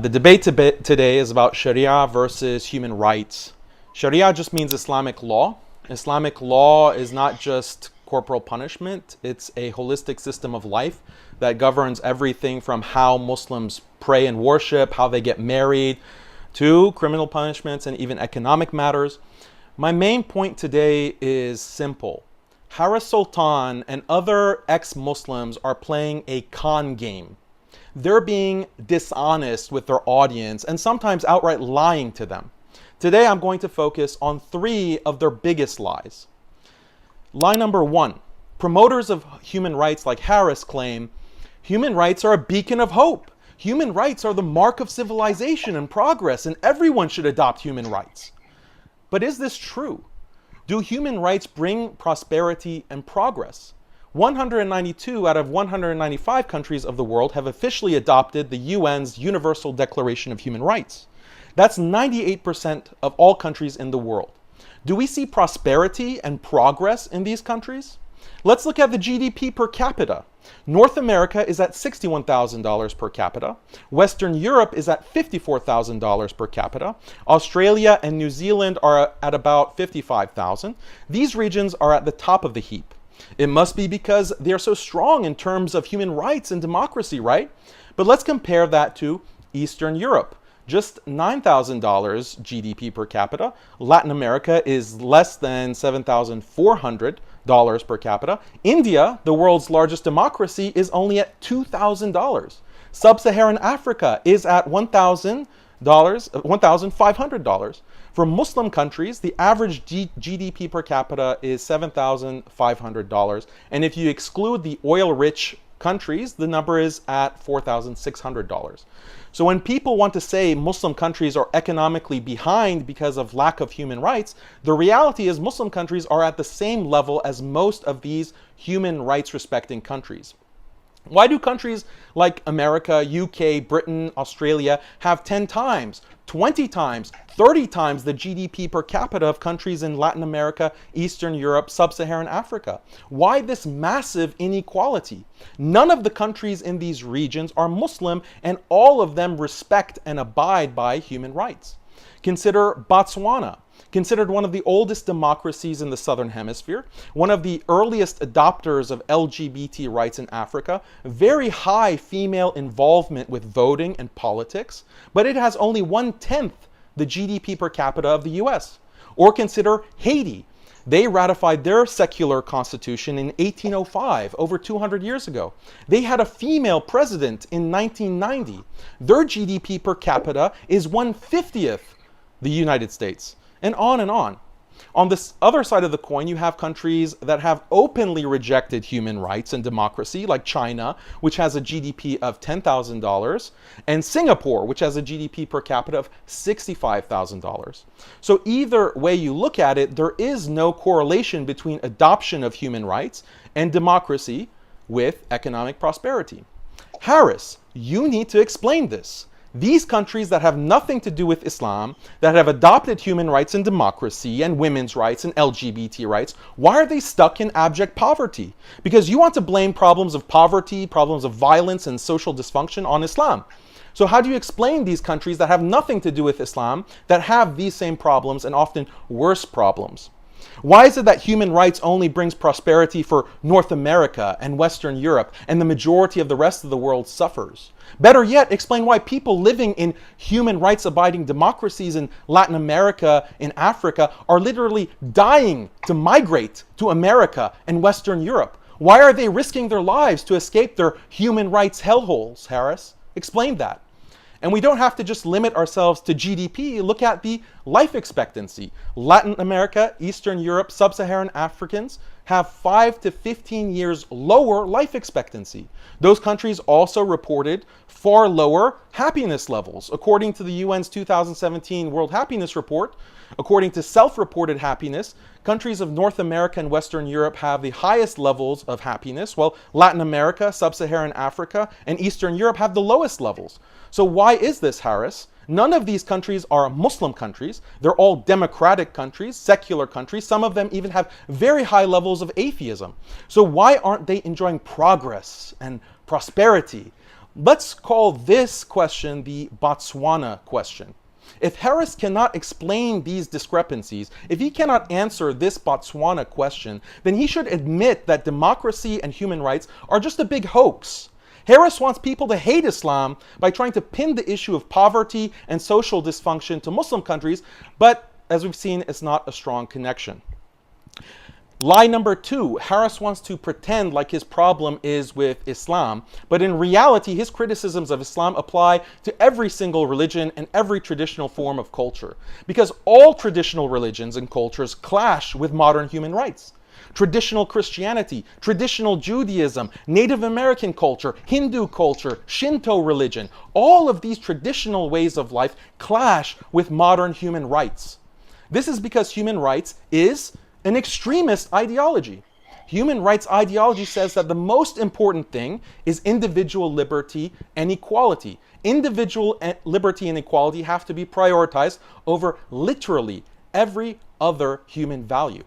The debate today is about Sharia versus human rights. Sharia just means Islamic law. Islamic law is not just corporal punishment, it's a holistic system of life that governs everything from how Muslims pray and worship, how they get married, to criminal punishments and even economic matters. My main point today is simple. Harris Sultan and other ex-Muslims are playing a con game. They're being dishonest with their audience and sometimes outright lying to them. Today I'm going to focus on 3 of their biggest lies. Lie number 1. Promoters of human rights like Harris claim human rights are a beacon of hope. Human rights are the mark of civilization and progress, and everyone should adopt human rights. But is this true? Do human rights bring prosperity and progress? 192 out of 195 countries of the world have officially adopted the UN's Universal Declaration of Human Rights. That's 98% of all countries in the world. Do we see prosperity and progress in these countries? Let's look at the GDP per capita. North America is at $61,000 per capita. Western Europe is at $54,000 per capita. Australia and New Zealand are at about $55,000. These regions are at the top of the heap. It must be because they're so strong in terms of human rights and democracy, right? But let's compare that to Eastern Europe. Just $9,000 GDP per capita. Latin America is less than $7,400 per capita. India, the world's largest democracy, is only at $2,000. Sub-Saharan Africa is at $1,500. For Muslim countries, the average GDP per capita is $7,500. And if you exclude the oil-rich countries, the number is at $4,600. So when people want to say Muslim countries are economically behind because of lack of human rights, the reality is Muslim countries are at the same level as most of these human rights respecting countries. Why do countries like America, UK, Britain, Australia have 10 times, 20 times, 30 times the GDP per capita of countries in Latin America, Eastern Europe, Sub-Saharan Africa? Why this massive inequality? None of the countries in these regions are Muslim, and all of them respect and abide by human rights. Consider Botswana. Considered one of the oldest democracies in the Southern Hemisphere, one of the earliest adopters of LGBT rights in Africa, very high female involvement with voting and politics, but it has only 1/10 the GDP per capita of the US. Or consider Haiti. They ratified their secular constitution in 1805, over 200 years ago. They had a female president in 1990. Their GDP per capita is 1/50th the United States. And on and on. On this other side of the coin, you have countries that have openly rejected human rights and democracy, like China, which has a GDP of $10,000, and Singapore, which has a GDP per capita of $65,000. So either way you look at it, there is no correlation between adoption of human rights and democracy with economic prosperity. Harris, you need to explain this. These countries that have nothing to do with Islam, that have adopted human rights and democracy and women's rights and LGBT rights, why are they stuck in abject poverty? Because you want to blame problems of poverty, problems of violence and social dysfunction on Islam. So how do you explain these countries that have nothing to do with Islam, that have these same problems and often worse problems? Why is it that human rights only brings prosperity for North America and Western Europe, and the majority of the rest of the world suffers? Better yet, explain why people living in human rights abiding democracies in Latin America, in Africa, are literally dying to migrate to America and Western Europe. Why are they risking their lives to escape their human rights hellholes, Harris? Explain that. And we don't have to just limit ourselves to GDP. Look at the life expectancy. Latin America, Eastern Europe, Sub-Saharan Africans have 5 to 15 years lower life expectancy. Those countries also reported far lower happiness levels. According to the UN's 2017 World Happiness Report, according to self-reported happiness, countries of North America and Western Europe have the highest levels of happiness, while Latin America, Sub-Saharan Africa, and Eastern Europe have the lowest levels. So why is this, Harris? None of these countries are Muslim countries. They're all democratic countries, secular countries. Some of them even have very high levels of atheism. So why aren't they enjoying progress and prosperity? Let's call this question the Botswana question. If Harris cannot explain these discrepancies, if he cannot answer this Botswana question, then he should admit that democracy and human rights are just a big hoax. Harris wants people to hate Islam by trying to pin the issue of poverty and social dysfunction to Muslim countries, but as we've seen, it's not a strong connection. Lie number 2, Harris wants to pretend like his problem is with Islam, but in reality, his criticisms of Islam apply to every single religion and every traditional form of culture, because all traditional religions and cultures clash with modern human rights. Traditional Christianity, traditional Judaism, Native American culture, Hindu culture, Shinto religion, all of these traditional ways of life clash with modern human rights. This is because human rights is an extremist ideology. Human rights ideology says that the most important thing is individual liberty and equality. Individual liberty and equality have to be prioritized over literally every other human value.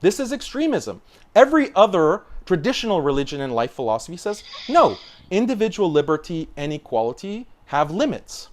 This is extremism. Every other traditional religion and life philosophy says, no, individual liberty and equality have limits.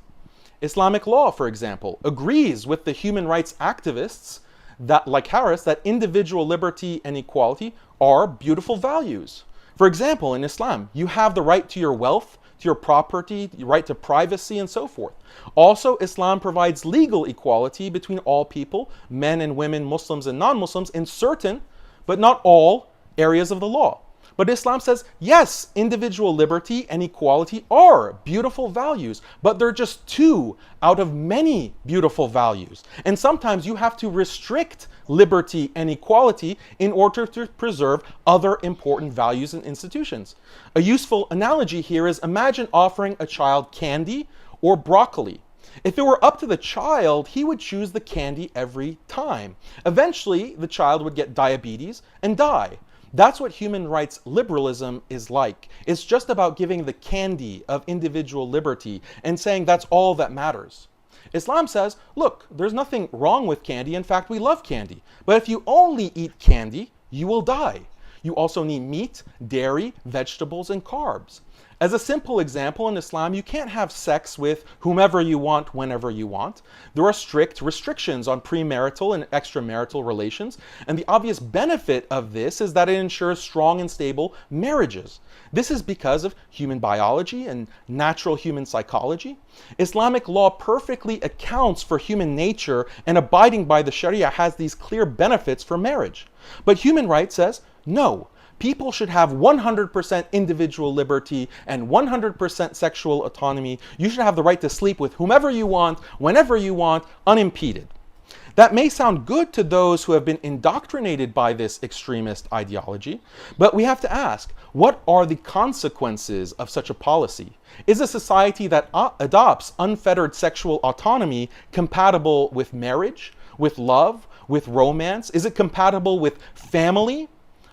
Islamic law, for example, agrees with the human rights activists that, like Harris, that individual liberty and equality are beautiful values. For example, in Islam, you have the right to your wealth, to your property, the right to privacy, and so forth. Also, Islam provides legal equality between all people, men and women, Muslims and non-Muslims, in certain, but not all, areas of the law. But Islam says, yes, individual liberty and equality are beautiful values, but they're just 2 out of many beautiful values. And sometimes you have to restrict liberty and equality in order to preserve other important values and institutions. A useful analogy here is imagine offering a child candy or broccoli. If it were up to the child, he would choose the candy every time. Eventually, the child would get diabetes and die. That's what human rights liberalism is like. It's just about giving the candy of individual liberty and saying that's all that matters. Islam says, look, there's nothing wrong with candy. In fact, we love candy. But if you only eat candy, you will die. You also need meat, dairy, vegetables, and carbs. As a simple example, in Islam, you can't have sex with whomever you want, whenever you want. There are strict restrictions on premarital and extramarital relations, and the obvious benefit of this is that it ensures strong and stable marriages. This is because of human biology and natural human psychology. Islamic law perfectly accounts for human nature, and abiding by the Sharia has these clear benefits for marriage. But human rights says, no. People should have 100% individual liberty and 100% sexual autonomy. You should have the right to sleep with whomever you want, whenever you want, unimpeded. That may sound good to those who have been indoctrinated by this extremist ideology, but we have to ask, what are the consequences of such a policy? Is a society that adopts unfettered sexual autonomy compatible with marriage, with love, with romance? Is it compatible with family?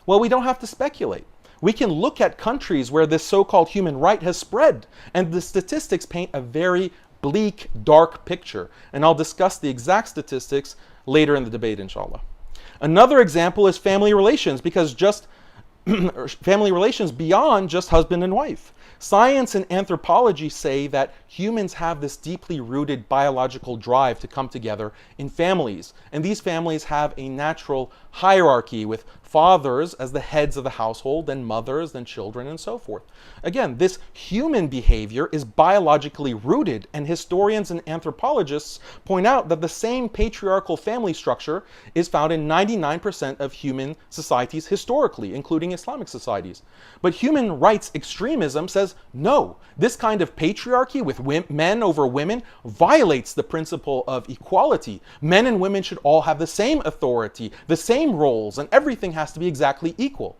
Well, we don't have to speculate. We can look at countries where this so-called human right has spread, and the statistics paint a very bleak, dark picture. And I'll discuss the exact statistics later in the debate, inshallah. Another example is family relations, because just family relations beyond just husband and wife. Science and anthropology say that humans have this deeply rooted biological drive to come together in families. And these families have a natural hierarchy with fathers as the heads of the household, then mothers, then children, and so forth. Again, this human behavior is biologically rooted, and historians and anthropologists point out that the same patriarchal family structure is found in 99% of human societies historically, including Islamic societies. But human rights extremism says, no, this kind of patriarchy with men over women violates the principle of equality. Men and women should all have the same authority, the same roles, and everything has to be exactly equal.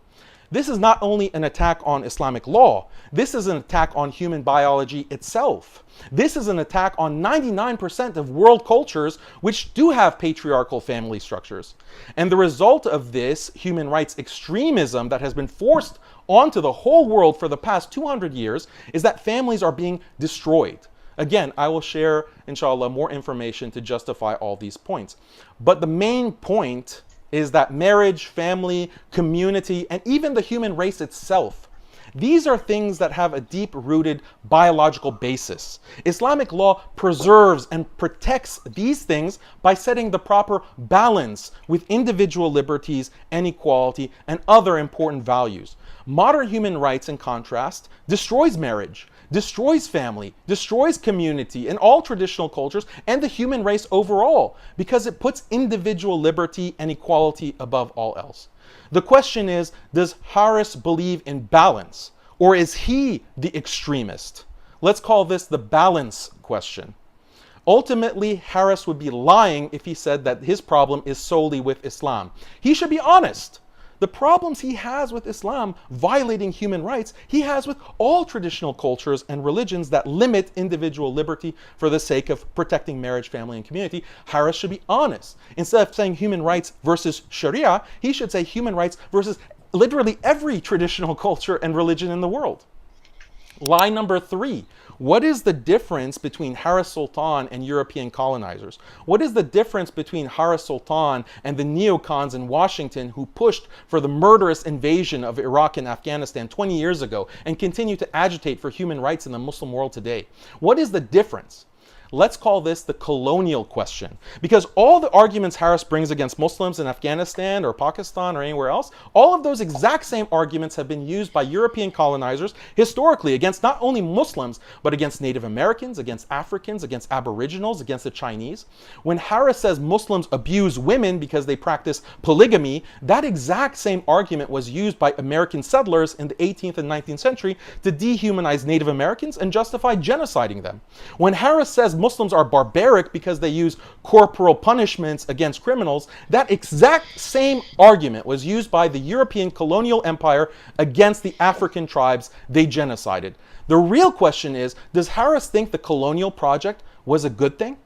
This is not only an attack on Islamic law, this is an attack on human biology itself. This is an attack on 99% of world cultures which do have patriarchal family structures. And the result of this human rights extremism that has been forced onto the whole world for the past 200 years is that families are being destroyed. Again, I will share, inshallah, more information to justify all these points. But the main point is that marriage, family, community, and even the human race itself These are things that have a deep-rooted biological basis. Islamic law preserves and protects these things by setting the proper balance with individual liberties and equality and other important values. Modern human rights, in contrast, destroys marriage, destroys family, destroys community in all traditional cultures and the human race overall, because it puts individual liberty and equality above all else. The question is, does Harris believe in balance, or is he the extremist? Let's call this the balance question. Ultimately, Harris would be lying if he said that his problem is solely with Islam. He should be honest. The problems he has with Islam violating human rights, he has with all traditional cultures and religions that limit individual liberty for the sake of protecting marriage, family, and community. Harris should be honest. Instead of saying human rights versus Sharia, he should say human rights versus literally every traditional culture and religion in the world. Lie number 3. What is the difference between Harris Sultan and European colonizers? What is the difference between Harris Sultan and the neocons in Washington who pushed for the murderous invasion of Iraq and Afghanistan 20 years ago and continue to agitate for human rights in the Muslim world today? What is the difference? Let's call this the colonial question. Because all the arguments Harris brings against Muslims in Afghanistan or Pakistan or anywhere else, all of those exact same arguments have been used by European colonizers historically against not only Muslims, but against Native Americans, against Africans, against Aboriginals, against the Chinese. When Harris says Muslims abuse women because they practice polygamy, that exact same argument was used by American settlers in the 18th and 19th century to dehumanize Native Americans and justify genociding them. When Harris says Muslims are barbaric because they use corporal punishments against criminals, that exact same argument was used by the European colonial empire against the African tribes they genocided. The real question is, does Harris think the colonial project was a good thing?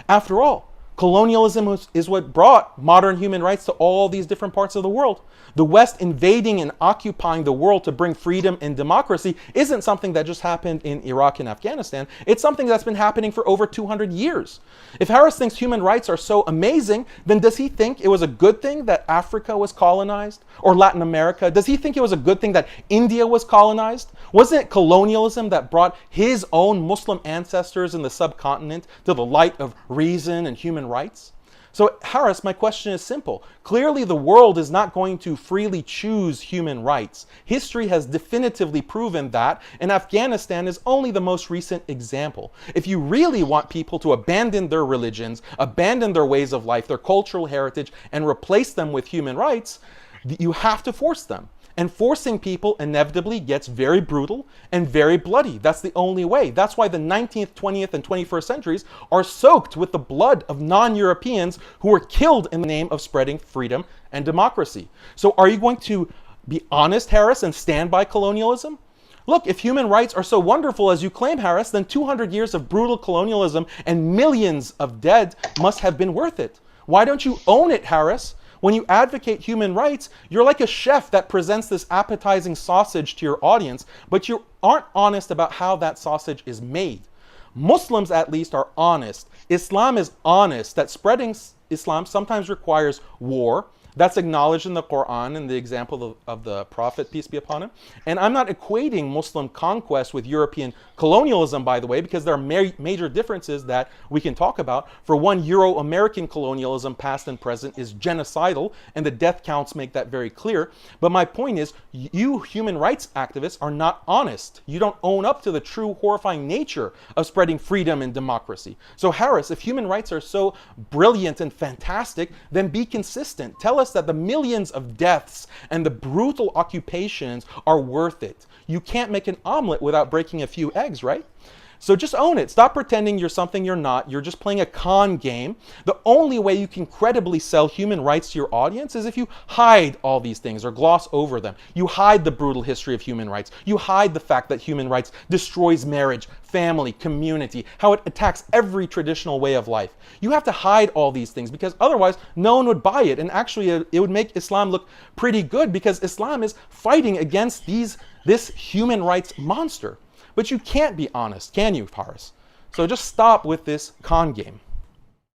After all, colonialism is what brought modern human rights to all these different parts of the world. The West invading and occupying the world to bring freedom and democracy isn't something that just happened in Iraq and Afghanistan. It's something that's been happening for over 200 years. If Harris thinks human rights are so amazing, then does he think it was a good thing that Africa was colonized? Or Latin America? Does he think it was a good thing that India was colonized? Wasn't it colonialism that brought his own Muslim ancestors in the subcontinent to the light of reason and human rights? So Harris, my question is simple. Clearly the world is not going to freely choose human rights. History has definitively proven that, and Afghanistan is only the most recent example. If you really want people to abandon their religions, abandon their ways of life, their cultural heritage, and replace them with human rights, you have to force them. And forcing people inevitably gets very brutal and very bloody. That's the only way. That's why the 19th, 20th, and 21st centuries are soaked with the blood of non-Europeans who were killed in the name of spreading freedom and democracy. So are you going to be honest, Harris, and stand by colonialism? Look, if human rights are so wonderful as you claim, Harris, then 200 years of brutal colonialism and millions of dead must have been worth it. Why don't you own it, Harris? When you advocate human rights, you're like a chef that presents this appetizing sausage to your audience, but you aren't honest about how that sausage is made. Muslims, at least, are honest. Islam is honest that spreading Islam sometimes requires war. That's acknowledged in the Quran in the example of the Prophet, peace be upon him. And I'm not equating Muslim conquest with European colonialism, by the way, because there are major differences that we can talk about. For one, Euro-American colonialism, past and present, is genocidal, and the death counts make that very clear. But my point is, you human rights activists are not honest. You don't own up to the true horrifying nature of spreading freedom and democracy. So Harris, if human rights are so brilliant and fantastic, then be consistent. Tell us that the millions of deaths and the brutal occupations are worth it. You can't make an omelet without breaking a few eggs, right? So just own it. Stop pretending you're something you're not. You're just playing a con game. The only way you can credibly sell human rights to your audience is if you hide all these things or gloss over them. You hide the brutal history of human rights. You hide the fact that human rights destroys marriage, family, community, how it attacks every traditional way of life. You have to hide all these things because otherwise no one would buy it. And actually it would make Islam look pretty good because Islam is fighting against this human rights monster. But you can't be honest, can you, Harris? So just stop with this con game.